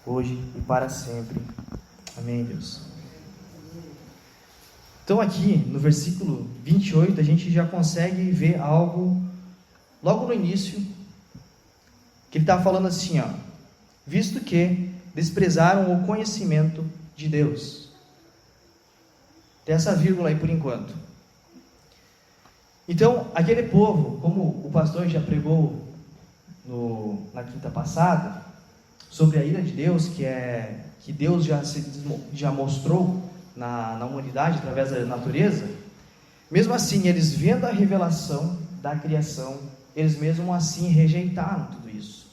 hoje e para sempre. Amém, Deus. Então aqui, no versículo 28, a gente já consegue ver algo, logo no início, que ele está falando assim, ó, visto que desprezaram o conhecimento de Deus. Tem essa vírgula aí por enquanto. Então, aquele povo, como o pastor já pregou na quinta passada, sobre a ira de Deus, que Deus já mostrou na humanidade através da natureza, mesmo assim, eles vendo a revelação da criação, eles mesmo assim rejeitaram tudo isso.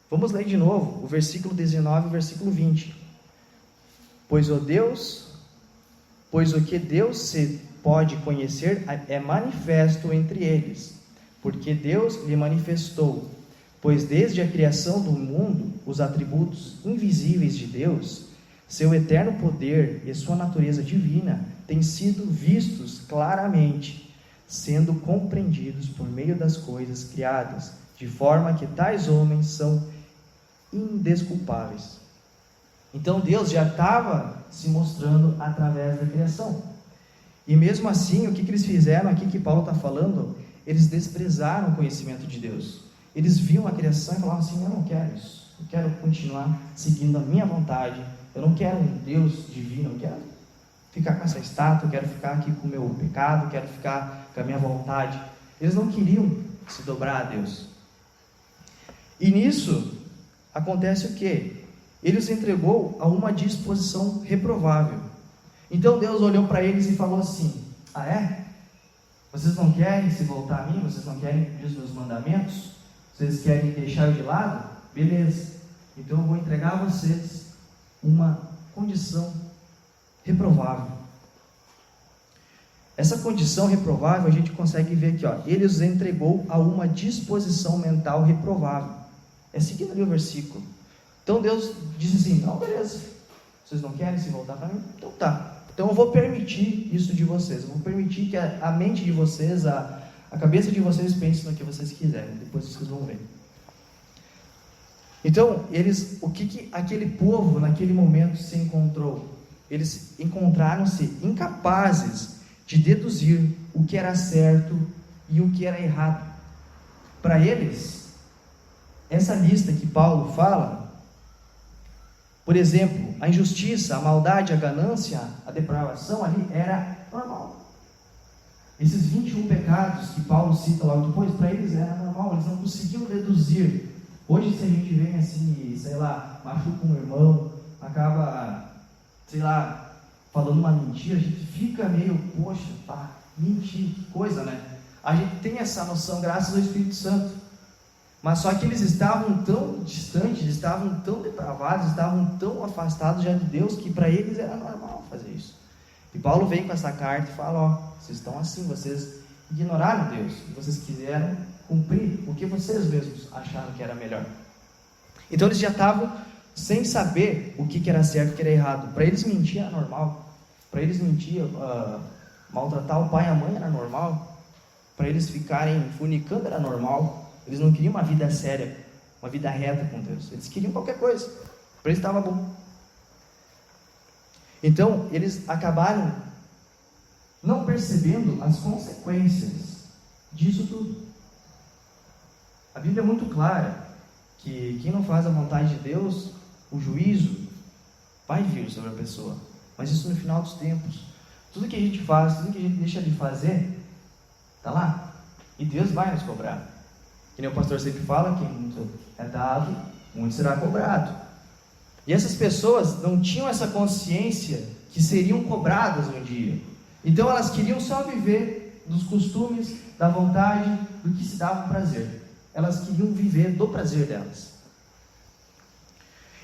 Vamos ler de novo o versículo 19 e o versículo 20. Pois o que Deus se pode conhecer é manifesto entre eles, porque Deus lhe manifestou, pois desde a criação do mundo, os atributos invisíveis de Deus, seu eterno poder e sua natureza divina, têm sido vistos claramente, sendo compreendidos por meio das coisas criadas, de forma que tais homens são indesculpáveis. Então Deus já estava se mostrando através da criação. E mesmo assim, o que eles fizeram aqui que Paulo está falando? Eles desprezaram o conhecimento de Deus. Eles viam a criação e falavam assim, eu não quero isso. Eu quero continuar seguindo a minha vontade. Eu não quero um Deus divino. Eu quero ficar com essa estátua. Eu quero ficar aqui com o meu pecado. Eu quero ficar com a minha vontade. Eles não queriam se dobrar a Deus. E nisso acontece o quê? Ele os entregou a uma disposição reprovável. Então Deus olhou para eles e falou assim, ah é? Vocês não querem se voltar a mim? Vocês não querem cumprir os meus mandamentos? Vocês querem deixar eu de lado? Beleza, então eu vou entregar a vocês uma condição reprovável. Essa condição reprovável a gente consegue ver aqui, ó, ele os entregou a uma disposição mental reprovável. É seguindo ali o versículo. Então Deus disse assim, não, beleza, vocês não querem se voltar para mim? Então tá, então eu vou permitir isso de vocês, eu vou permitir que a mente de vocês, a cabeça de vocês pense no que vocês quiserem, depois vocês vão ver. Então, o que aquele povo naquele momento se encontrou? Eles encontraram-se incapazes de deduzir o que era certo e o que era errado. Para eles, essa lista que Paulo fala, por exemplo, a injustiça, a maldade, a ganância, a depravação ali era normal. Esses 21 pecados que Paulo cita logo depois, para eles era normal, eles não conseguiam deduzir. Hoje, se a gente vem assim, sei lá, machuca um irmão, acaba, sei lá, falando uma mentira, a gente fica meio, poxa, pá, mentir, que coisa, né? A gente tem essa noção graças ao Espírito Santo. Mas só que eles estavam tão distantes, estavam tão depravados, estavam tão afastados já de Deus, que para eles era normal fazer isso. E Paulo vem com essa carta e fala, ó, vocês estão assim, vocês ignoraram Deus, e vocês quiseram cumprir o que vocês mesmos acharam que era melhor. Então eles já estavam sem saber o que era certo e o que era errado. Para eles mentir era normal. Para eles mentir, maltratar o pai e a mãe era normal. Para eles ficarem fornicando era normal. Eles não queriam uma vida séria, uma vida reta com Deus. Eles queriam qualquer coisa. Para eles estava bom. Então eles acabaram não percebendo as consequências disso tudo. A Bíblia é muito clara que quem não faz a vontade de Deus, o juízo vai vir sobre a pessoa. Mas isso no final dos tempos. Tudo que a gente faz, tudo que a gente deixa de fazer, está lá. E Deus vai nos cobrar. Que nem o pastor sempre fala, que muito é dado, muito será cobrado. E essas pessoas não tinham essa consciência que seriam cobradas um dia. Então elas queriam só viver dos costumes, da vontade, do que se dava prazer. Elas queriam viver do prazer delas.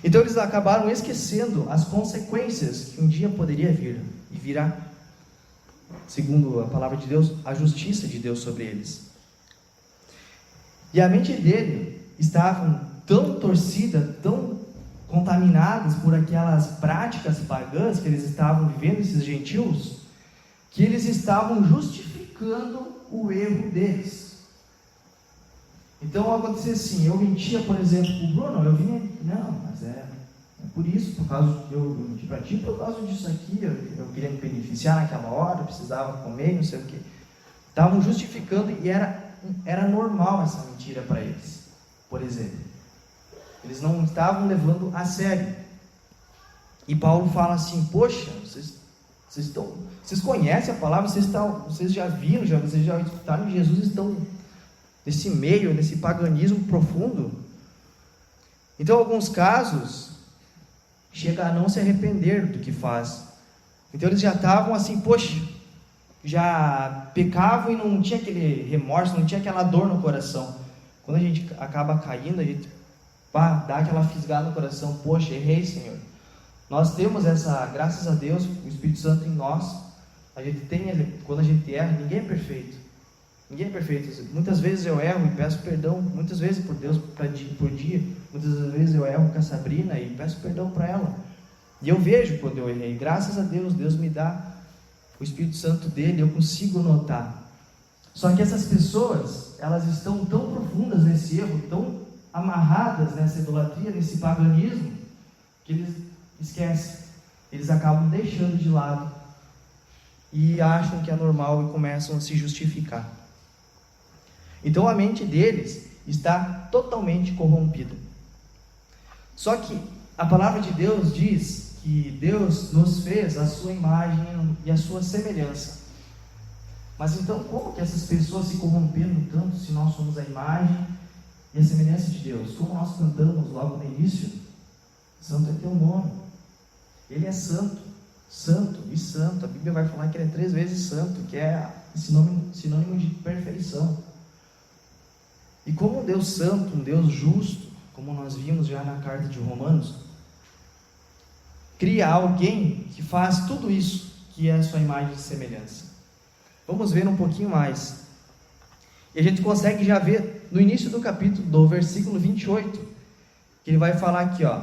Então eles acabaram esquecendo as consequências que um dia poderia vir, e virá, segundo a palavra de Deus, a justiça de Deus sobre eles. E a mente dele estavam tão torcida, tão contaminadas por aquelas práticas pagãs que eles estavam vivendo, esses gentios, que eles estavam justificando o erro deles. Então acontecia assim, eu mentia, por exemplo, para o Bruno, eu vinha, não, mas por isso, por causa que eu menti para ti, por causa disso aqui, eu queria me beneficiar naquela hora, eu precisava comer, não sei o que. Estavam justificando e era normal essa mentira para eles, por exemplo. Eles não estavam levando a sério. E Paulo fala assim: poxa, vocês conhecem a palavra, vocês já viram, vocês já escutaram que Jesus estão nesse meio, nesse paganismo profundo. Então, em alguns casos, chega a não se arrepender do que faz. Então, eles já estavam assim, poxa, já pecavam e não tinha aquele remorso, não tinha aquela dor no coração. Quando a gente acaba caindo, a gente dá aquela fisgada no coração: poxa, errei, Senhor. Nós temos essa, graças a Deus, o Espírito Santo em nós. A gente tem, quando a gente erra, ninguém é perfeito. Ninguém é perfeito. Muitas vezes eu erro e peço perdão, muitas vezes por Deus, por dia. Muitas vezes eu erro com a Sabrina e peço perdão para ela. E eu vejo quando eu errei. Graças a Deus, Deus me dá o Espírito Santo dele, eu consigo notar. Só que essas pessoas, elas estão tão profundas nesse erro, tão amarradas nessa idolatria, nesse paganismo, que eles esquecem. Eles acabam deixando de lado e acham que é normal e começam a se justificar. Então a mente deles está totalmente corrompida. Só que a palavra de Deus diz que Deus nos fez a sua imagem e a sua semelhança. Mas então como que essas pessoas se corromperam tanto se nós somos a imagem e a semelhança de Deus? Como nós cantamos logo no início: santo é teu nome. Ele é santo, santo e santo. A Bíblia vai falar que ele é 3 vezes santo, que é sinônimo de perfeição. E como um Deus santo, um Deus justo, como nós vimos já na carta de Romanos, cria alguém que faz tudo isso, que é a sua imagem e semelhança. Vamos ver um pouquinho mais. E a gente consegue já ver no início do capítulo, do versículo 28, que ele vai falar aqui, ó: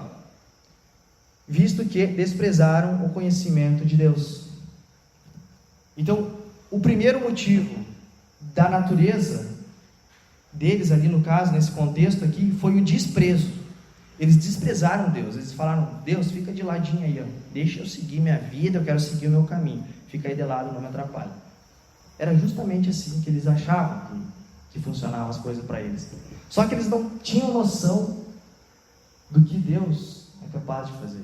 visto que desprezaram o conhecimento de Deus. Então, o primeiro motivo da natureza deles ali, no caso, nesse contexto aqui, foi o desprezo. Eles desprezaram Deus. Eles falaram: Deus, fica de ladinho aí, ó. Deixa eu seguir minha vida, eu quero seguir o meu caminho. Fica aí de lado, não me atrapalha. Era justamente assim que eles achavam que funcionavam as coisas para eles. Só que eles não tinham noção do que Deus é capaz de fazer.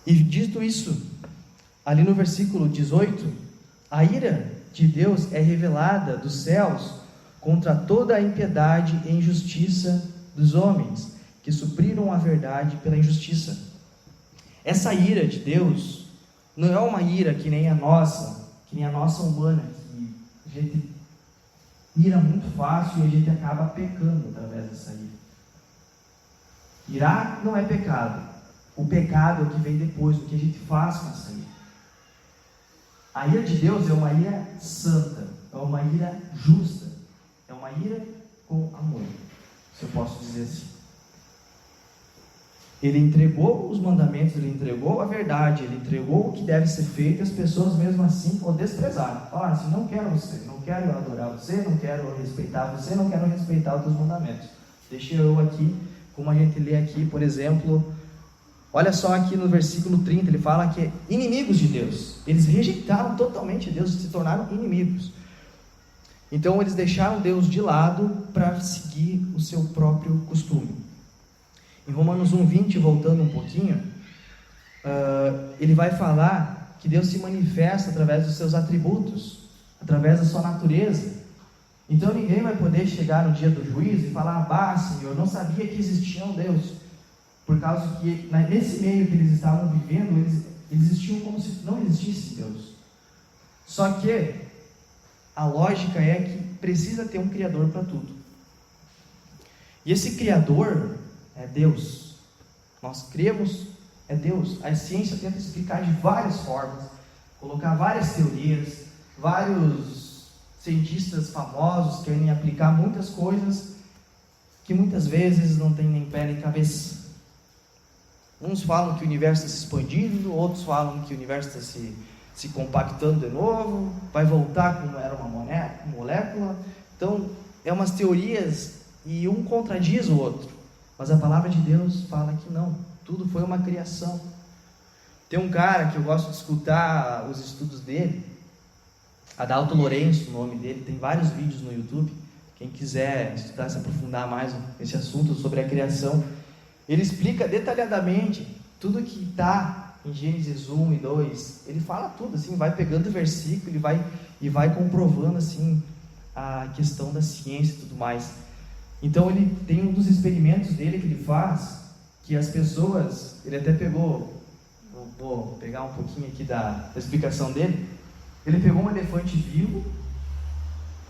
E dito isso, ali no versículo 18, a ira de Deus é revelada dos céus contra toda a impiedade e injustiça dos homens, que supriram a verdade pela injustiça. Essa ira de Deus não é uma ira que nem a nossa humana, que a gente ira muito fácil e a gente acaba pecando através dessa ira. Irar não é pecado. O pecado é o que vem depois, o que a gente faz com essa ira. A ira de Deus é uma ira santa, é uma ira justa, é uma ira com amor, se eu posso dizer assim. Ele entregou os mandamentos, ele entregou a verdade, ele entregou o que deve ser feito, e as pessoas mesmo assim o desprezaram. Falaram assim: não quero você, não quero adorar você, não quero respeitar você, não quero respeitar os teus mandamentos. Deixa eu aqui, como a gente lê aqui, por exemplo, olha só aqui no versículo 30, ele fala que inimigos de Deus. Eles rejeitaram totalmente Deus, se tornaram inimigos. Então eles deixaram Deus de lado para seguir o seu próprio costume. Em Romanos 1:20, voltando um pouquinho, ele vai falar que Deus se manifesta através dos seus atributos, através da sua natureza. Então ninguém vai poder chegar no dia do juízo e falar: bah, Senhor, eu não sabia que existia um Deus. Por causa que nesse meio que eles estavam vivendo, eles existiam como se não existisse Deus. Só que a lógica é que precisa ter um Criador para tudo. E esse Criador é Deus. Nós cremos, é Deus. A ciência tenta explicar de várias formas, colocar várias teorias, vários cientistas famosos querem aplicar muitas coisas que muitas vezes não tem nem pé nem cabeça. Uns falam que o universo está se expandindo, outros falam que o universo está se compactando de novo, vai voltar como era uma molécula. Então, é umas teorias e um contradiz o outro. Mas a palavra de Deus fala que não, tudo foi uma criação. Tem um cara que eu gosto de escutar os estudos dele, Adalto Lourenço, o nome dele, tem vários vídeos no YouTube. Quem quiser estudar, se aprofundar mais nesse assunto sobre a criação, ele explica detalhadamente tudo que está em Gênesis 1 e 2. Ele fala tudo, assim, vai pegando o versículo e vai comprovando assim, a questão da ciência e tudo mais. Então ele tem um dos experimentos dele que ele faz, que as pessoas, ele até pegou, vou pegar um pouquinho aqui da explicação dele. Ele pegou um elefante vivo.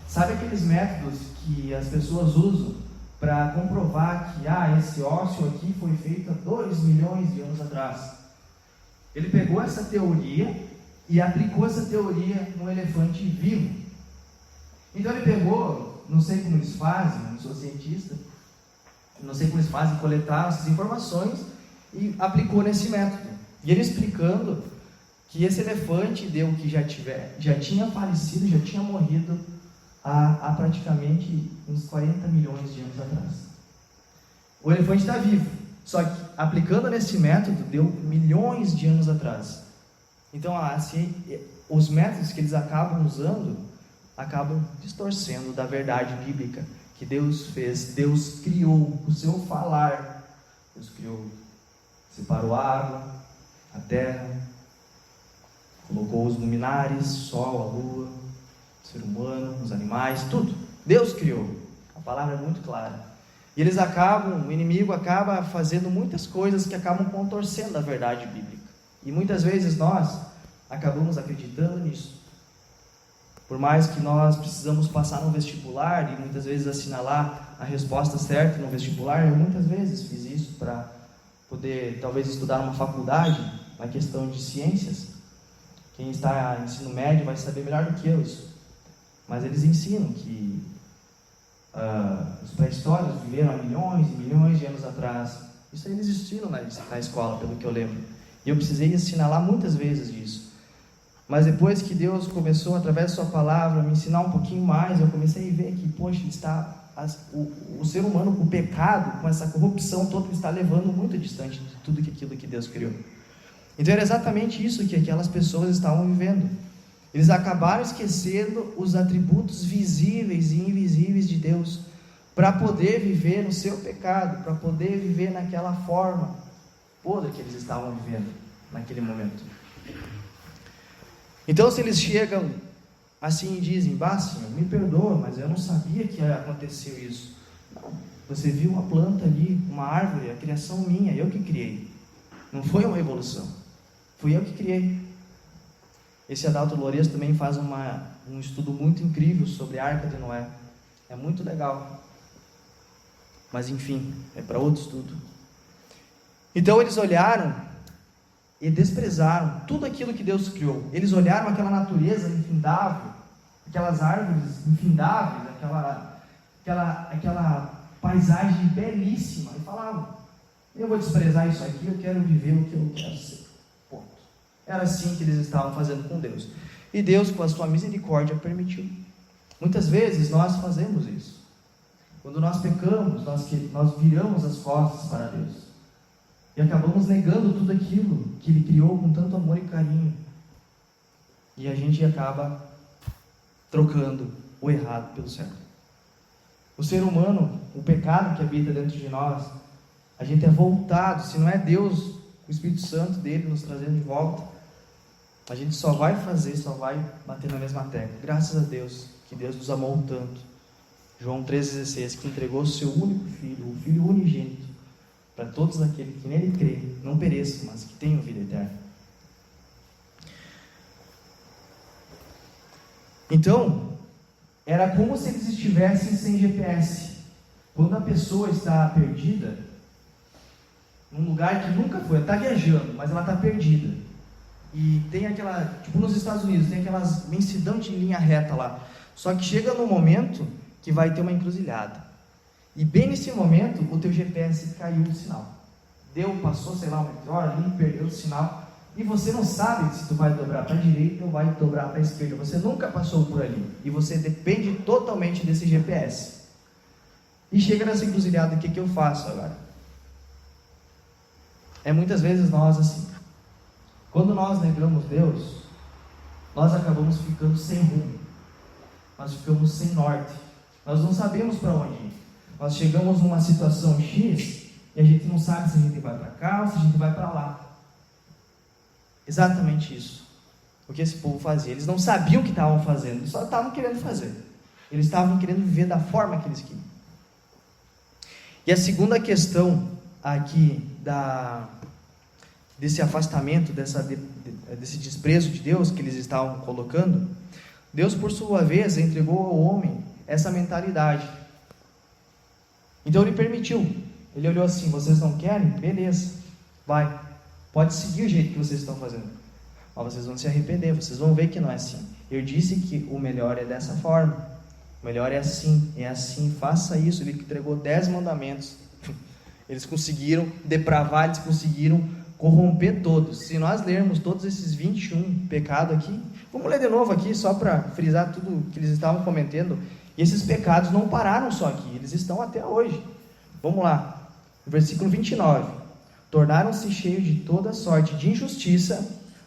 Sabe aqueles métodos que as pessoas usam para comprovar que esse ósseo aqui foi feito há 2 milhões de anos atrás? Ele pegou essa teoria e aplicou essa teoria no elefante vivo. Então ele pegou, não sei como eles fazem, não sou cientista, não sei como eles fazem, coletaram essas informações e aplicou nesse método. E ele explicando que esse elefante deu que já tinha falecido, já tinha morrido há praticamente uns 40 milhões de anos atrás. O elefante está vivo, só que aplicando nesse método deu milhões de anos atrás. Então assim, os métodos que eles acabam usando acabam distorcendo da verdade bíblica que Deus fez. Deus criou o seu falar. Deus criou, separou a água, a terra, colocou os luminares, sol, a lua, o ser humano, os animais, tudo. Deus criou. A palavra é muito clara. E o inimigo acaba fazendo muitas coisas que acabam contorcendo a verdade bíblica. E muitas vezes nós acabamos acreditando nisso. Por mais que nós precisamos passar no vestibular e muitas vezes assinalar a resposta certa no vestibular, eu muitas vezes fiz isso para poder talvez estudar numa faculdade, na questão de ciências. Quem está em ensino médio vai saber melhor do que eu isso. Mas eles ensinam que os pré-históricos viveram há milhões e milhões de anos atrás. Isso aí eles ensinam na escola, pelo que eu lembro. E eu precisei assinalar muitas vezes disso. Mas depois que Deus começou, através da sua palavra, me ensinar um pouquinho mais, eu comecei a ver que, poxa, o ser humano com o pecado, com essa corrupção toda, está levando muito distante de tudo aquilo que Deus criou. Então era exatamente isso que aquelas pessoas estavam vivendo. Eles acabaram esquecendo os atributos visíveis e invisíveis de Deus, para poder viver no seu pecado, para poder viver naquela forma podre que eles estavam vivendo naquele momento. Então se eles chegam assim e dizem: Senhor, me perdoa, mas eu não sabia que aconteceu isso. Não, você viu uma planta ali, uma árvore, a criação minha, eu que criei. Não foi uma evolução, fui eu que criei. Esse Adalto Lourenço também faz um estudo muito incrível sobre a Arca de Noé. É muito legal. Mas enfim, é para outro estudo. Então eles olharam e desprezaram tudo aquilo que Deus criou. Eles olharam aquela natureza infindável, aquelas árvores infindáveis, aquela paisagem belíssima, e falavam: eu vou desprezar isso aqui, eu quero viver o que eu quero ser. Ponto. Era assim que eles estavam fazendo com Deus. E Deus, com a sua misericórdia, permitiu. Muitas vezes nós fazemos isso. Quando nós pecamos, nós viramos as costas para Deus. E acabamos negando tudo aquilo que Ele criou com tanto amor e carinho. E a gente acaba trocando o errado pelo certo. O ser humano, o pecado que habita dentro de nós, a gente é voltado. Se não é Deus, o Espírito Santo dele nos trazendo de volta, a gente só vai bater na mesma tecla. Graças a Deus, que Deus nos amou tanto. João 3,16, que entregou o seu único filho, o Filho unigênito, para todos aqueles que nele creem, não pereçam, mas que tenham vida eterna. Então, era como se eles estivessem sem GPS. Quando a pessoa está perdida, num lugar que nunca foi, ela está viajando, mas ela está perdida. E tem aquela, tipo nos Estados Unidos, tem aquelas imensidão de linha reta lá. Só que chega num momento que vai ter uma encruzilhada. E bem nesse momento, o teu GPS caiu do sinal. Passou, um meteoro ali, perdeu o sinal. E você não sabe se tu vai dobrar para a direita ou vai dobrar para a esquerda. Você nunca passou por ali. E você depende totalmente desse GPS. E chega nessa encruzilhada, o que eu faço agora? é muitas vezes nós assim. Quando nós negamos Deus, nós acabamos ficando sem rumo. Nós ficamos sem norte. Nós não sabemos para onde ir. Nós chegamos numa situação X e a gente não sabe se a gente vai para cá ou se a gente vai para lá. Exatamente isso. O que esse povo fazia. Eles não sabiam o que estavam fazendo, eles só estavam querendo fazer. Eles estavam querendo viver da forma que eles queriam. E a segunda questão aqui desse afastamento, desse desprezo de Deus que eles estavam colocando, Deus, por sua vez, entregou ao homem essa mentalidade. Então ele permitiu. Ele olhou assim: vocês não querem? Beleza, vai, pode seguir o jeito que vocês estão fazendo, mas vocês vão se arrepender, vocês vão ver que não é assim. Eu disse que o melhor é dessa forma, o melhor é assim, faça isso. Ele entregou 10 mandamentos. Eles conseguiram depravar, eles conseguiram corromper todos. Se nós lermos todos esses 21 pecados aqui, vamos ler de novo aqui, só para frisar tudo que eles estavam cometendo. E esses pecados não pararam só aqui, eles estão até hoje. Vamos lá, versículo 29. Tornaram-se cheios de toda sorte de injustiça,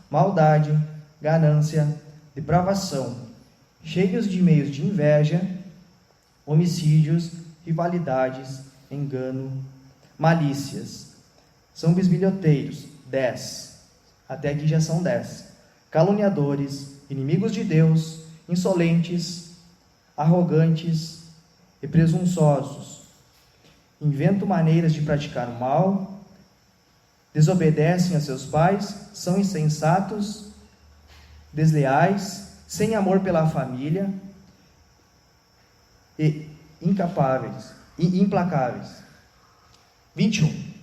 maldade, ganância, depravação, cheios de meios de inveja, homicídios, rivalidades, engano, malícias. São bisbilhoteiros, 10. Até aqui já são 10. Caluniadores, inimigos de Deus, insolentes, arrogantes e presunçosos. Inventam maneiras de praticar o mal, desobedecem a seus pais, são insensatos, desleais, sem amor pela família e incapáveis e implacáveis. 21.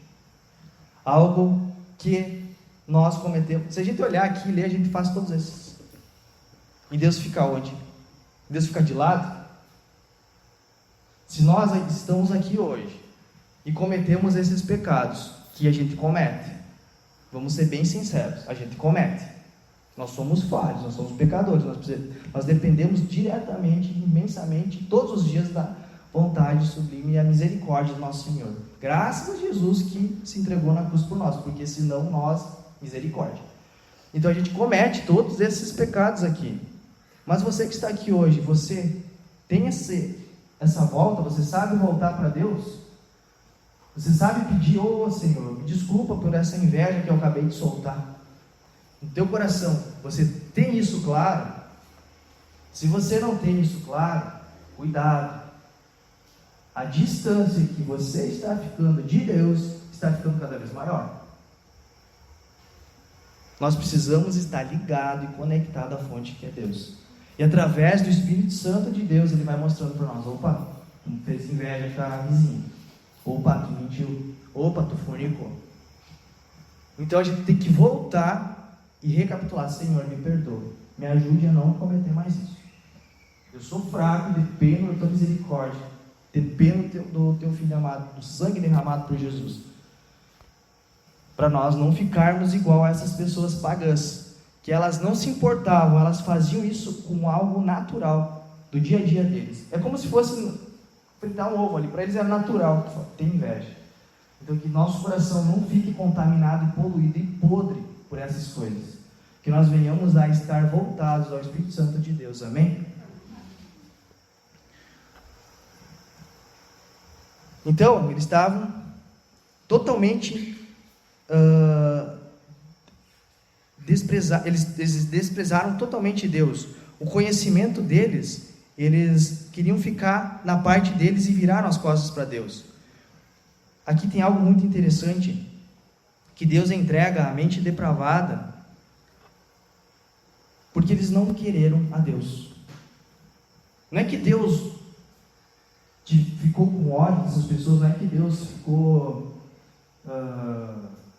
Algo que nós cometemos. Se a gente olhar aqui e ler, a gente faz todos esses. E Deus fica onde? Deus fica de lado? Se nós estamos aqui hoje e cometemos esses pecados que a gente comete, vamos ser bem sinceros, a gente comete. Nós somos falhos, nós somos pecadores, nós dependemos diretamente, imensamente, todos os dias da vontade sublime e a misericórdia do nosso Senhor. Graças a Jesus que se entregou na cruz por nós, porque senão nós, misericórdia. Então a gente comete todos esses pecados aqui. Mas você que está aqui hoje, você tem essa volta, você sabe voltar para Deus? Você sabe pedir: ô Senhor, me desculpa por essa inveja que eu acabei de soltar. No teu coração, você tem isso claro? Se você não tem isso claro, cuidado. A distância que você está ficando de Deus está ficando cada vez maior. Nós precisamos estar ligado e conectado à fonte que é Deus. E através do Espírito Santo de Deus, Ele vai mostrando para nós: opa, tu fez inveja para a vizinha. Opa, tu mentiu. Opa, tu fornicou. Então a gente tem que voltar e recapitular: Senhor, me perdoa, me ajude a não cometer mais isso. Eu sou fraco, dependo da tua misericórdia, dependo do teu Filho amado, do sangue derramado por Jesus, para nós não ficarmos igual a essas pessoas pagãs, que elas não se importavam, elas faziam isso com algo natural, do dia a dia deles. É como se fosse fritar um ovo ali, para eles era natural ter inveja. Então que nosso coração não fique contaminado e poluído e podre por essas coisas, que nós venhamos a estar voltados ao Espírito Santo de Deus, amém? Então, eles estavam totalmente eles desprezaram totalmente Deus. O conhecimento deles, eles queriam ficar na parte deles e viraram as costas para Deus. Aqui tem algo muito interessante, que Deus entrega a mente depravada, porque eles não quereram a Deus. Não é que Deus ficou com ódio dessas pessoas, não é que Deus ficou,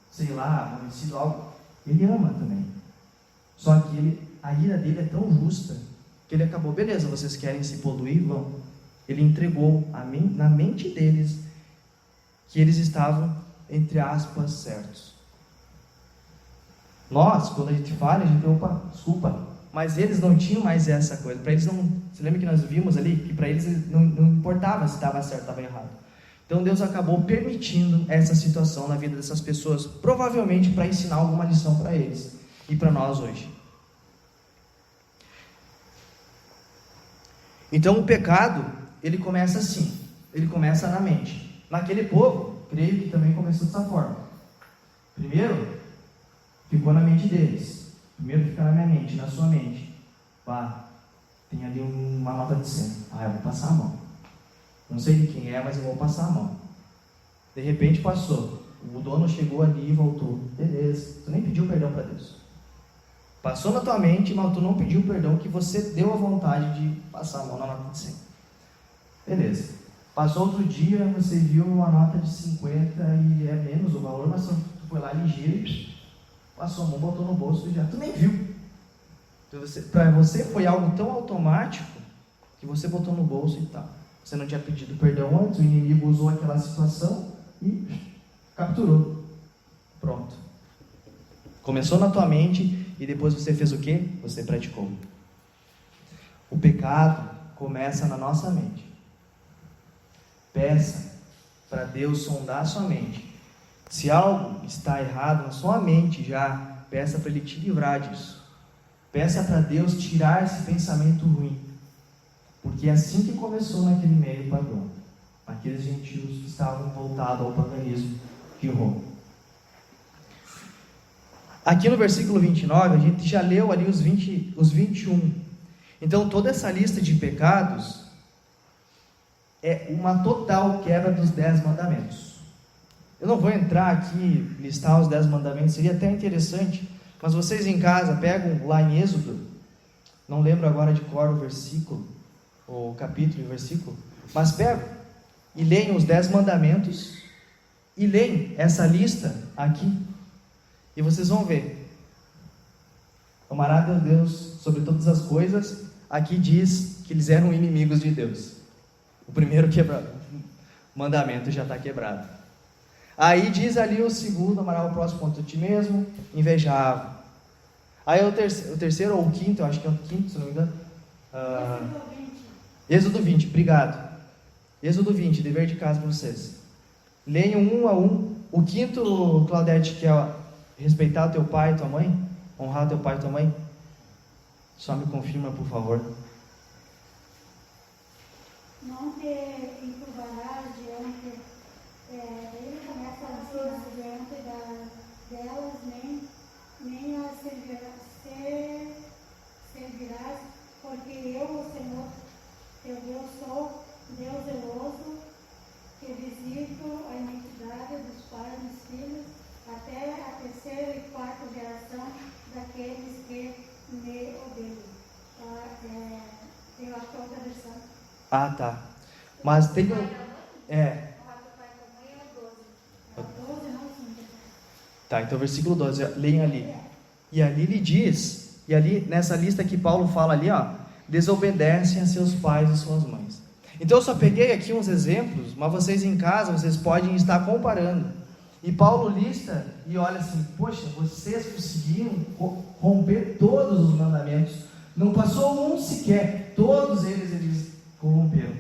sei lá, aborrecido algo. Ele ama também. Só que a ira dele é tão justa que ele acabou: beleza, vocês querem se poluir? Vão. Ele entregou na mente deles que eles estavam, entre aspas, certos. Nós, quando a gente falha, a gente: opa, desculpa. Mas eles não tinham mais essa coisa. Para eles não. Você lembra que nós vimos ali? Que para eles não importava se estava certo ou estava errado. Então Deus acabou permitindo essa situação na vida dessas pessoas, provavelmente para ensinar alguma lição para eles e para nós hoje. Então o pecado, ele começa assim, ele começa na mente. Naquele povo, creio que também começou dessa forma. Primeiro, ficou na mente deles. Primeiro fica na minha mente, na sua mente. Pá, tem ali uma nota de 100. Eu vou passar a mão. Não sei de quem é, mas eu vou passar a mão. De repente passou. O dono chegou ali e voltou. Beleza, tu nem pediu perdão para Deus. Passou na tua mente, mas tu não pediu perdão, que você deu a vontade de passar a mão na nota de 100. Beleza. Passou outro dia, você viu uma nota de 50 e é menos o valor, mas tu foi lá ligeiro e passou a mão, botou no bolso e já. Tu nem viu. Então, para você foi algo tão automático que você botou no bolso e tal. Você não tinha pedido perdão antes, o inimigo usou aquela situação e capturou. Pronto. Começou na tua mente e depois você fez o quê? Você praticou. O pecado começa na nossa mente. Peça para Deus sondar a sua mente. Se algo está errado na sua mente já, peça para Ele te livrar disso. Peça para Deus tirar esse pensamento ruim. Porque é assim que começou naquele meio pagão. Aqueles gentios que estavam voltados ao paganismo de Roma. Aqui no versículo 29, a gente já leu ali os 21. Então toda essa lista de pecados é uma total quebra dos 10 mandamentos. Eu não vou entrar aqui, listar os 10 mandamentos, seria até interessante, mas vocês em casa pegam lá em Êxodo, não lembro agora de cor o versículo, o capítulo e o versículo, mas pegam e leiam os 10 mandamentos, e leem essa lista aqui, e vocês vão ver. Amará a Deus sobre todas as coisas, aqui diz que eles eram inimigos de Deus. O primeiro mandamento já está quebrado. Aí diz ali o segundo, amará o próximo quanto a ti mesmo, invejável. Aí o terceiro ou o quinto, eu acho que é o quinto, se não me engano. Êxodo 20, obrigado. Êxodo 20, dever de casa para vocês. Leiam um a um. O quinto, Claudete, que é respeitar o teu pai e tua mãe, honrar o teu pai e tua mãe. Só me confirma, por favor. Não te encurvarás diante, ele começa assim, diante delas, nem as servirás, porque eu, o Senhor, teu Deus, sou Deus zeloso, que visito a iniquidade dos pais nos filhos, até a terceira e quarta geração daqueles que me odeiam. Eu acho que é outra versão. Ah, tá. Mas tem um... Tá, então versículo 12, leiam ali. E ali ele diz, e ali nessa lista que Paulo fala ali, desobedecem a seus pais e suas mães. Então eu só peguei aqui uns exemplos, mas vocês em casa, vocês podem estar comparando. E Paulo lista e olha assim, poxa, vocês conseguiram romper todos os mandamentos. Não passou um sequer, todos eles corromperam.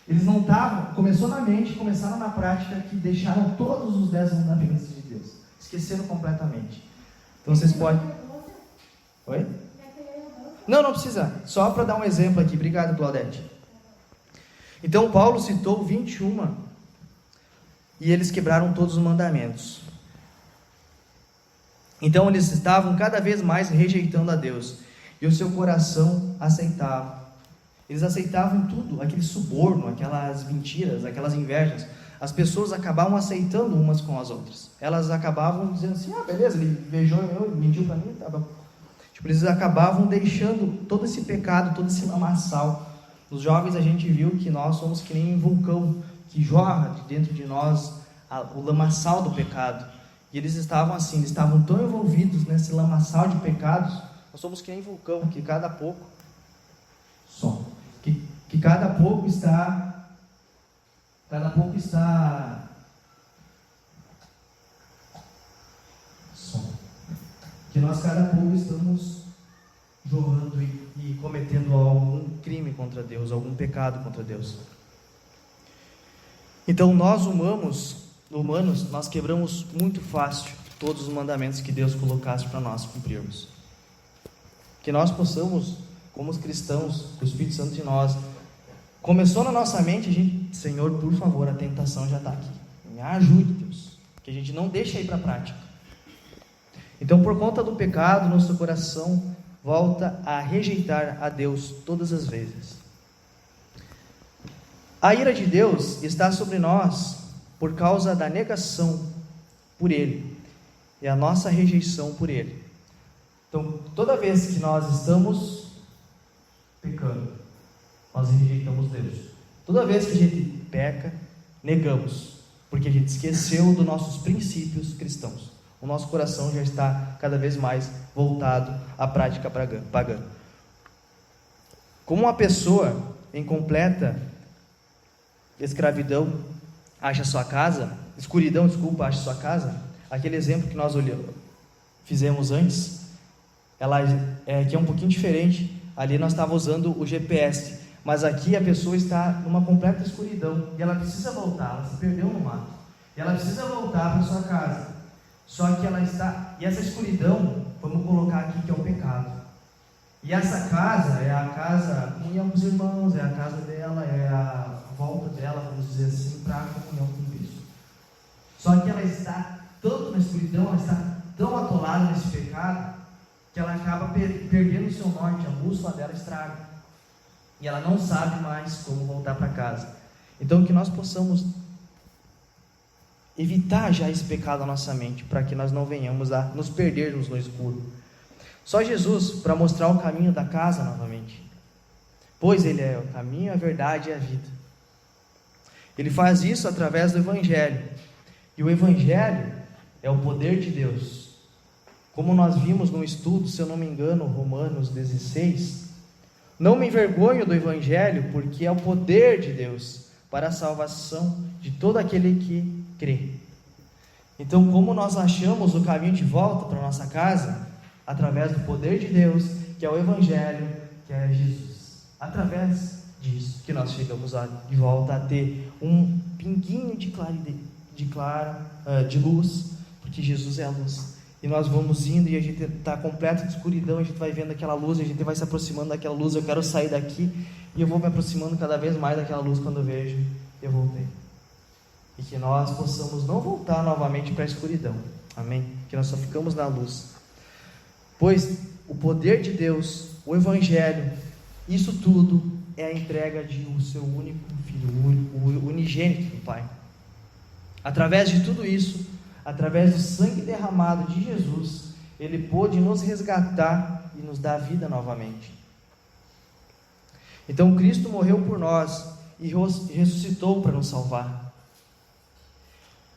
Eles não estavam, começou na mente, começaram na prática, que deixaram todos os 10 mandamentos de Deus. Esqueceram completamente. Então vocês podem... Oi? Não precisa. Só para dar um exemplo aqui. Obrigado, Claudete. Então Paulo citou 21 e eles quebraram todos os mandamentos. Então eles estavam cada vez mais rejeitando a Deus e o seu coração aceitava. Eles aceitavam tudo, aquele suborno, aquelas mentiras, aquelas invejas. As pessoas acabavam aceitando umas com as outras. Elas acabavam dizendo assim, beleza, ele invejou eu, mentiu para mim, tá bom. Tipo, eles acabavam deixando todo esse pecado, todo esse lamaçal. Os jovens, a gente viu que nós somos que nem um vulcão que jorra de dentro de nós o lamaçal do pecado. E eles estavam assim, eles estavam tão envolvidos nesse lamaçal de pecados. Nós somos que nem vulcão, que cada pouco que cada pouco está que nós cada pouco estamos jorrando e cometendo algum crime contra Deus, algum pecado contra Deus. Então nós humanos, nós quebramos muito fácil todos os mandamentos que Deus colocasse para nós cumprirmos. Que nós possamos, como os cristãos, com o Espírito Santo de nós, começou na nossa mente, a gente, Senhor, por favor, a tentação já está aqui. Me ajude, Deus, que a gente não deixe ir para a prática. Então, por conta do pecado, nosso coração volta a rejeitar a Deus todas as vezes. A ira de Deus está sobre nós por causa da negação por Ele e a nossa rejeição por Ele. Então, toda vez que nós estamos pecando, nós rejeitamos Deus. Toda vez que a gente peca, negamos, porque a gente esqueceu dos nossos princípios cristãos. O nosso coração já está cada vez mais voltado à prática pagã. Como uma pessoa em completa escuridão acha sua casa, aquele exemplo que nós fizemos antes, que é um pouquinho diferente. Ali nós estávamos usando o GPS, mas aqui a pessoa está numa completa escuridão e ela precisa voltar, ela se perdeu no mato, e ela precisa voltar para sua casa. Só que ela está, e essa escuridão, vamos colocar aqui que é o pecado. E essa casa é a casa comunhão com os irmãos, é a casa dela, é a volta dela, vamos dizer assim, para a comunhão com Cristo. Só que ela está tanto na escuridão, ela está tão atolada nesse pecado, que ela acaba perdendo o seu norte, a bússola dela estraga. E ela não sabe mais como voltar para casa. Então que nós possamos evitar já esse pecado na nossa mente, para que nós não venhamos a nos perdermos no escuro. Só Jesus para mostrar o caminho da casa novamente, pois Ele é o caminho, a verdade e a vida. Ele faz isso através do Evangelho, e o Evangelho é o poder de Deus. Como nós vimos no estudo, se eu não me engano, Romanos 16, não me envergonho do Evangelho, porque é o poder de Deus para a salvação de todo aquele que crê. Então, como nós achamos o caminho de volta para a nossa casa? Através do poder de Deus, que é o Evangelho, que é Jesus. Através disso que nós chegamos de volta a ter um pinguinho de luz, porque Jesus é a luz. E nós vamos indo e a gente está completo de escuridão, a gente vai vendo aquela luz, a gente vai se aproximando daquela luz. Eu quero sair daqui e eu vou me aproximando cada vez mais daquela luz. Quando eu vejo, eu voltei. E que nós possamos não voltar novamente para a escuridão. Amém? Que nós só ficamos na luz. Pois o poder de Deus, o Evangelho, isso tudo é a entrega de o seu único Filho, o unigênito do Pai. Através de tudo isso, através do sangue derramado de Jesus, Ele pôde nos resgatar e nos dar vida novamente. Então Cristo morreu por nós e ressuscitou para nos salvar.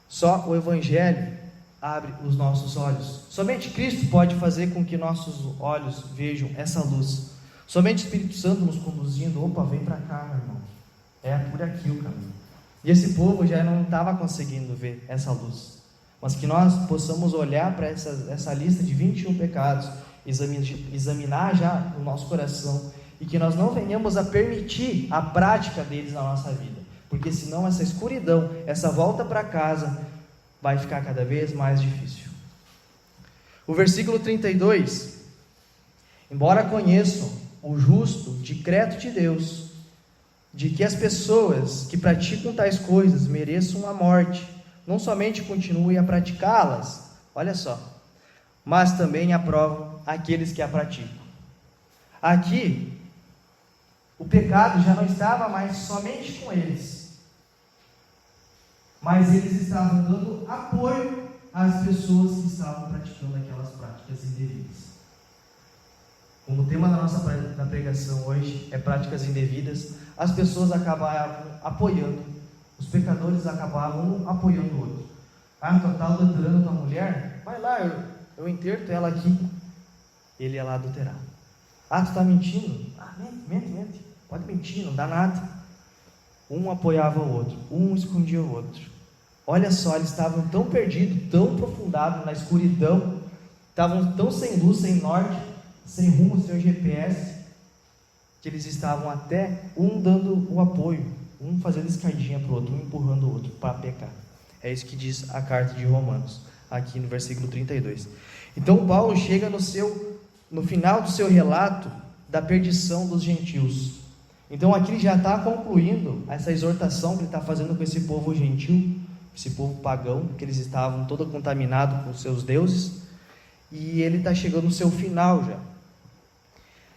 Só o Evangelho abre os nossos olhos. Somente Cristo pode fazer com que nossos olhos vejam essa luz. Somente o Espírito Santo nos conduzindo. Opa, vem para cá, meu irmão. É por aqui o caminho. E esse povo já não estava conseguindo ver essa luz. Mas que nós possamos olhar para essa lista de 21 pecados, examinar já o nosso coração, e que nós não venhamos a permitir a prática deles na nossa vida. Porque senão essa escuridão, essa volta para casa, vai ficar cada vez mais difícil. O versículo 32: embora conheçam o justo decreto de Deus, de que as pessoas que praticam tais coisas mereçam a morte, não somente continuem a praticá-las, olha só, mas também aprovam aqueles que a praticam. Aqui, o pecado já não estava mais somente com eles, mas eles estavam dando apoio às pessoas que estavam praticando aquelas práticas indevidas. Como o tema da nossa pregação hoje é práticas indevidas, as pessoas acabavam apoiando, os pecadores acabavam um apoiando o outro. Ah, tu está adulterando tua mulher? Vai lá, eu enterro ela aqui. Ele ia lá adulterar. Ah, tu está mentindo? Ah, mente, pode mentir, não dá nada. Um apoiava o outro, um escondia o outro. Olha só, eles estavam tão perdidos, tão aprofundados na escuridão, estavam tão sem luz, sem norte, sem rumo, sem GPS, que eles estavam até um dando o apoio um fazendo escadinha para o outro, um empurrando o outro para pecar. É isso que diz a carta de Romanos, aqui no versículo 32. Então Paulo chega no final do seu relato da perdição dos gentios. Então aqui ele já está concluindo essa exortação que ele está fazendo com esse povo gentil, esse povo pagão, que eles estavam todo contaminados com seus deuses, e ele está chegando no seu final já.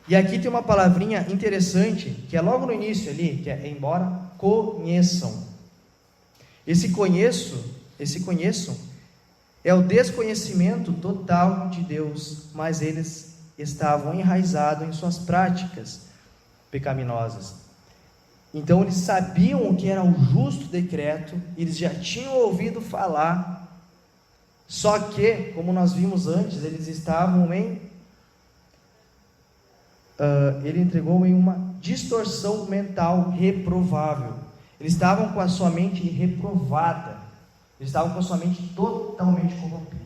E aqui tem uma palavrinha interessante, que é logo no início ali, que é embora conheçam. Esse conheçam é o desconhecimento total de Deus, mas eles estavam enraizados em suas práticas pecaminosas. Então eles sabiam o que era o justo decreto, eles já tinham ouvido falar, só que, como nós vimos antes, eles estavam ele entregou em uma distorção mental reprovável. Eles estavam com a sua mente reprovada, eles estavam com a sua mente totalmente corrompida.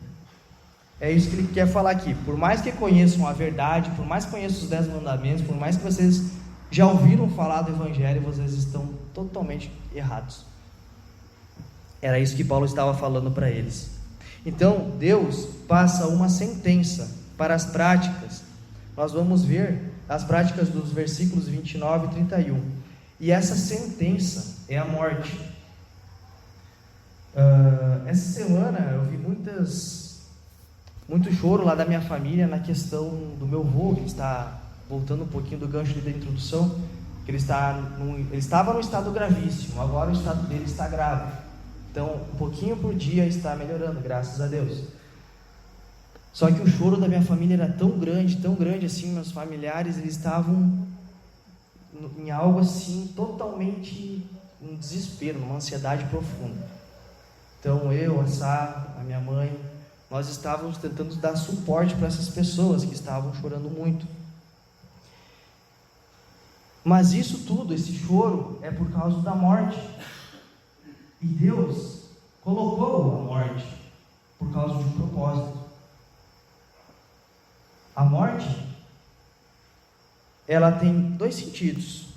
É isso que ele quer falar aqui. Por mais que conheçam a verdade, por mais que conheçam os 10 mandamentos, por mais que vocês já ouviram falar do Evangelho, vocês estão totalmente errados. Era isso que Paulo estava falando para eles. Então, Deus passa uma sentença para as práticas. Nós vamos ver as práticas dos versículos 29 e 31. E essa sentença é a morte. Essa semana eu vi muito choro lá da minha família na questão do meu avô, que está voltando um pouquinho do gancho da introdução, que ele estava num estado gravíssimo, agora o estado dele está grave. Então, um pouquinho por dia está melhorando, graças a Deus. Só que o choro da minha família era tão grande assim, meus familiares, eles estavam em algo assim, totalmente um desespero, uma ansiedade profunda. Então eu, a Sá, a minha mãe, nós estávamos tentando dar suporte para essas pessoas que estavam chorando muito. Mas isso tudo, esse choro, é por causa da morte. E Deus colocou a morte por causa de um propósito. A morte, ela tem dois sentidos: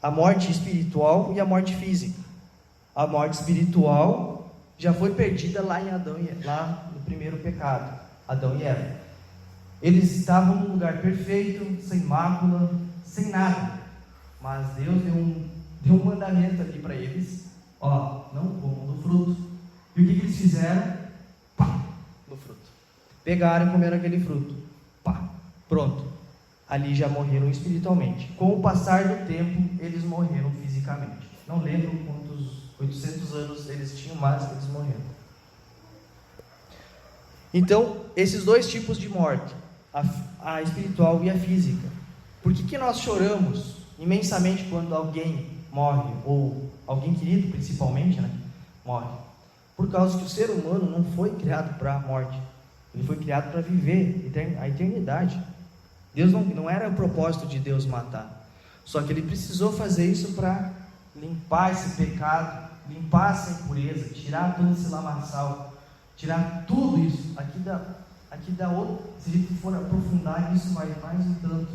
a morte espiritual e a morte física. A morte espiritual já foi perdida lá no primeiro pecado, Adão e Eva. Eles estavam num lugar perfeito, sem mácula, sem nada, mas Deus deu um mandamento ali para eles: não comam do fruto. E o que eles fizeram? No fruto. Pegaram e comeram aquele fruto. Pronto. Ali já morreram espiritualmente. Com o passar do tempo, eles morreram fisicamente. Não lembro quantos 800 anos eles tinham, mas eles morreram. Então, esses dois tipos de morte, a espiritual e a física. Por que nós choramos imensamente quando alguém morre, ou alguém querido principalmente, morre? Por causa que o ser humano não foi criado para a morte. Ele foi criado para viver a eternidade. Deus não era o propósito de Deus matar. Só que Ele precisou fazer isso para limpar esse pecado, limpar essa impureza, tirar todo esse lamaçal, tirar tudo isso. Aqui dá outro. Se a gente for aprofundar nisso, vai mais um tanto.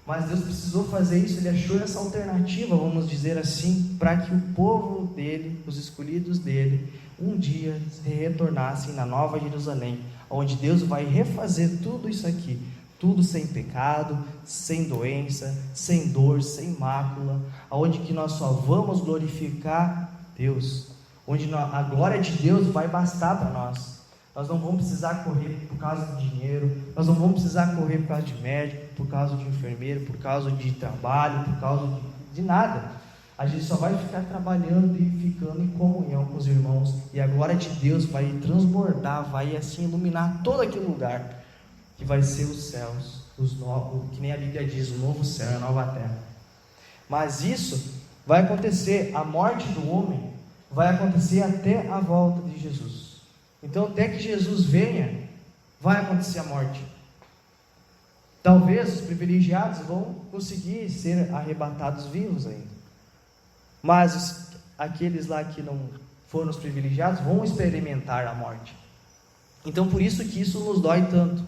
Mas Deus precisou fazer isso. Ele achou essa alternativa, vamos dizer assim, para que o povo dele, os escolhidos dele, um dia retornassem na Nova Jerusalém, onde Deus vai refazer tudo isso aqui, tudo sem pecado, sem doença, sem dor, sem mácula, onde que nós só vamos glorificar Deus, onde a glória de Deus vai bastar para nós. Nós não vamos precisar correr por causa de dinheiro, nós não vamos precisar correr por causa de médico, por causa de enfermeiro, por causa de trabalho, por causa de nada. A gente só vai ficar trabalhando e ficando em comunhão com os irmãos, e a glória de Deus vai transbordar, vai assim iluminar todo aquele lugar, que vai ser os céus, que nem a Bíblia diz, o novo céu e a nova terra. Mas isso vai acontecer, a morte do homem vai acontecer até a volta de Jesus. Então, até que Jesus venha, vai acontecer a morte. Talvez os privilegiados vão conseguir ser arrebatados vivos ainda, mas aqueles lá que não foram os privilegiados vão experimentar a morte. Então, por isso que isso nos dói tanto.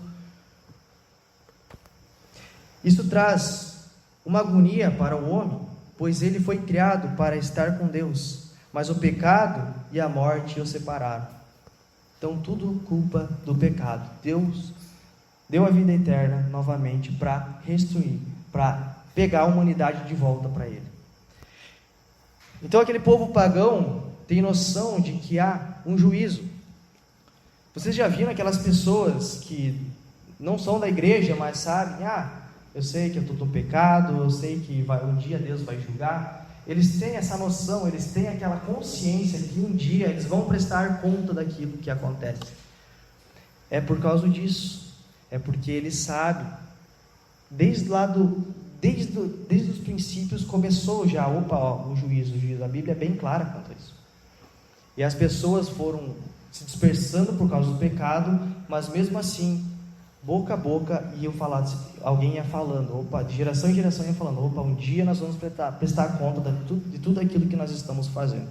Isso traz uma agonia para o homem, pois ele foi criado para estar com Deus, mas o pecado e a morte o separaram. Então tudo culpa do pecado. Deus deu a vida eterna novamente para restituir, para pegar a humanidade de volta para ele. Então aquele povo pagão tem noção de que há um juízo. Vocês já viram aquelas pessoas que não são da igreja, mas sabem, eu sei que eu estou no pecado, eu sei que um dia Deus vai julgar. Eles têm essa noção, eles têm aquela consciência que um dia eles vão prestar conta daquilo que acontece. É por causa disso, é porque eles sabem, desde os princípios começou já, o juízo, a Bíblia é bem clara quanto a isso. E as pessoas foram se dispersando por causa do pecado, mas mesmo assim, boca a boca, alguém ia falando, de geração em geração ia falando, um dia nós vamos prestar conta de tudo aquilo que nós estamos fazendo.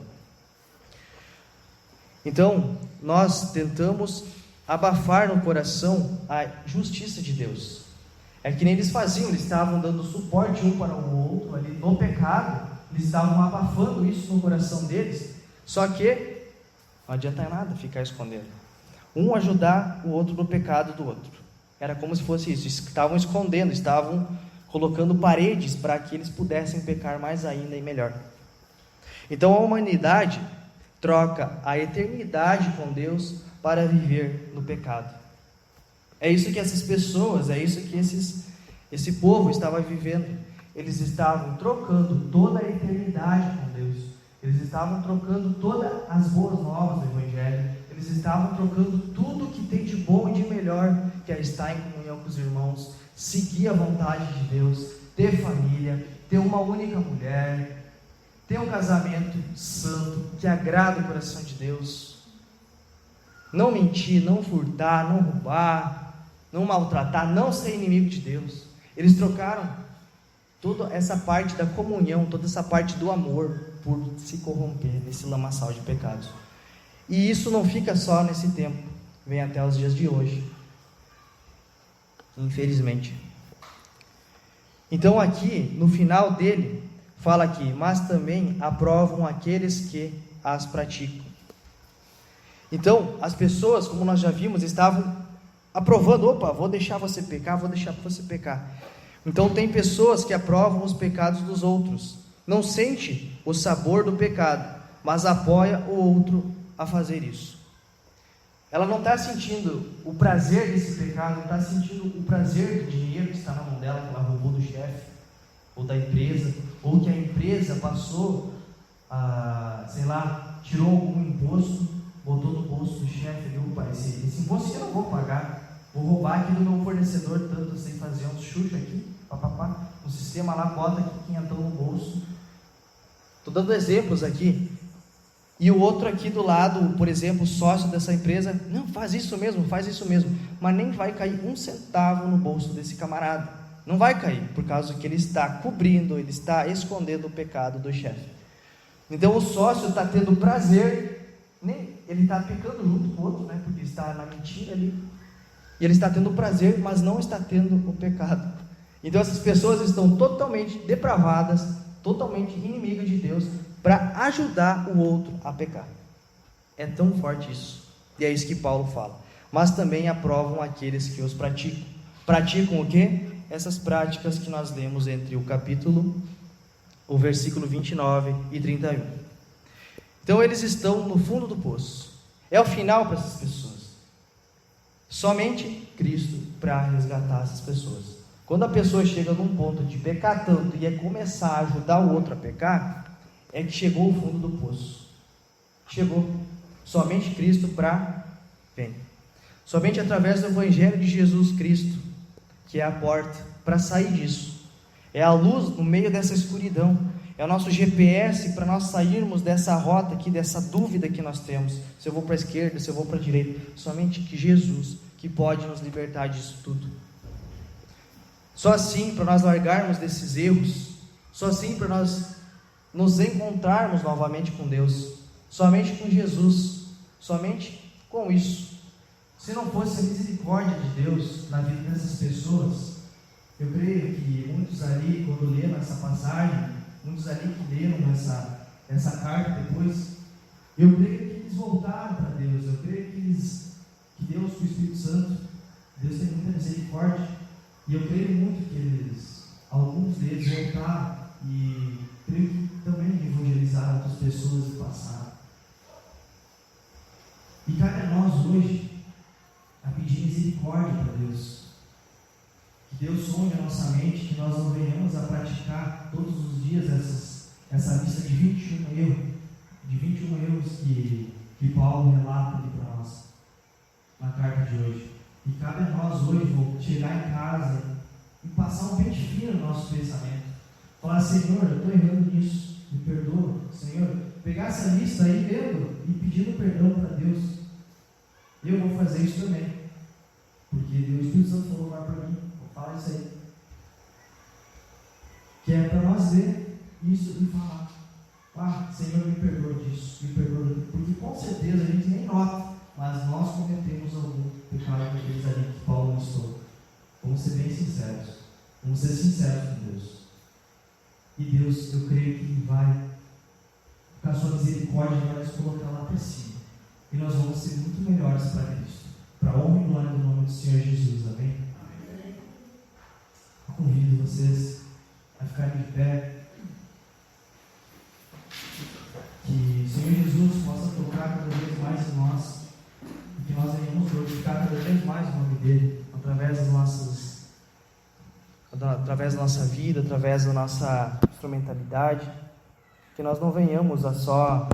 Então, nós tentamos abafar no coração a justiça de Deus. É que nem eles faziam, eles estavam dando suporte um para o outro ali no pecado, eles estavam abafando isso no coração deles, só que não adianta nada ficar escondendo. Um ajudar o outro no pecado do outro. Era como se fosse isso, estavam escondendo, estavam colocando paredes para que eles pudessem pecar mais ainda e melhor. Então a humanidade troca a eternidade com Deus para viver no pecado. É isso que essas pessoas, é isso que esse povo estava vivendo. Eles estavam trocando toda a eternidade com Deus. Eles estavam trocando todas as boas novas do Evangelho. Eles estavam trocando tudo que tem de bom e de melhor, que é estar em comunhão com os irmãos, seguir a vontade de Deus, ter família, ter uma única mulher, ter um casamento santo, que agrada o coração de Deus. Não mentir, não furtar, não roubar, não maltratar, não ser inimigo de Deus. Eles trocaram toda essa parte da comunhão, toda essa parte do amor, por se corromper nesse lamaçal de pecados. E isso não fica só nesse tempo, vem até os dias de hoje, infelizmente. Então aqui, no final dele, fala aqui, mas também aprovam aqueles que as praticam. Então, as pessoas, como nós já vimos, estavam aprovando, vou deixar você pecar. Então tem pessoas que aprovam os pecados dos outros, não sente o sabor do pecado, mas apoia o outro a fazer isso. Ela não está sentindo o prazer desse pecado, não está sentindo o prazer do dinheiro que está na mão dela, que ela roubou do chefe, ou da empresa, ou que a empresa passou, tirou algum imposto, botou no bolso do chefe, esse imposto eu não vou pagar, vou roubar aqui do meu fornecedor, tanto sem fazer uns chuchos aqui, no sistema lá, bota aqui 500 no bolso. Estou dando exemplos aqui. E o outro aqui do lado, por exemplo, sócio dessa empresa, não, faz isso mesmo, mas nem vai cair um centavo no bolso desse camarada, não vai cair, por causa que ele está cobrindo, ele está escondendo o pecado do chefe. Então o sócio está tendo prazer, ele está pecando junto com o outro, porque está na mentira ali, e ele está tendo prazer, mas não está tendo o pecado. Então essas pessoas estão totalmente depravadas, totalmente inimigas de Deus, para ajudar o outro a pecar. É tão forte isso, e é isso que Paulo fala. Mas também aprovam aqueles que os praticam. Praticam o quê? Essas práticas que nós lemos entre o versículo 29 e 31. Então eles estão no fundo do poço. É o final para essas pessoas. Somente Cristo para resgatar essas pessoas. Quando a pessoa chega num ponto de pecar tanto e é começar a ajudar o outro a pecar, é que chegou o fundo do poço. Chegou. Somente Cristo vem. Somente através do Evangelho de Jesus Cristo, que é a porta para sair disso. É a luz no meio dessa escuridão. É o nosso GPS para nós sairmos dessa rota aqui, dessa dúvida que nós temos. Se eu vou para a esquerda, se eu vou para a direita. Somente que Jesus, que pode nos libertar disso tudo. Só assim, para nós largarmos desses erros, só assim para nós nos encontrarmos novamente com Deus, somente com Jesus, somente com isso. Se não fosse a misericórdia de Deus na vida dessas pessoas, eu creio que muitos ali, quando leram essa passagem, muitos ali que leram essa carta depois, eu creio que eles voltaram para Deus, eu creio que Deus, o Espírito Santo, Deus tem muita misericórdia, e eu creio muito que alguns deles voltaram, e creio que também evangelizaram outras pessoas e passaram. E cabe a nós hoje a pedir misericórdia para Deus. Que Deus sonhe a nossa mente, que nós não venhamos a praticar todos os dias essa lista de 21 erros que Paulo relata ali para nós na carta de hoje. E cabe a nós hoje chegar em casa e passar um pente fino no nosso pensamento. Falar: Senhor, eu estou errando nisso, me perdoa. Senhor, pegar essa lista aí, lendo e pedindo perdão para Deus. Eu vou fazer isso também, porque o Espírito Santo falou lá para mim: vou falar isso aí. Que é para nós ver isso e falar: ah, Senhor, me perdoa disso, me perdoa disso. Porque com certeza a gente nem nota, mas nós cometemos algum pecado daqueles ali que Paulo listou. Vamos ser bem sinceros, vamos ser sinceros com Deus. E Deus, eu creio que vai, com a sua misericórdia, vai nos colocar lá para cima. E nós vamos ser muito melhores para Cristo, para a honra e glória do nome do Senhor Jesus. Amém? Amém. Eu convido vocês a ficarem de pé. Que o Senhor Jesus possa tocar cada vez mais em nós, e que nós venhamos glorificar cada vez mais o nome dele, através da nossa vida, através da nossa instrumentalidade. Que nós não venhamos a só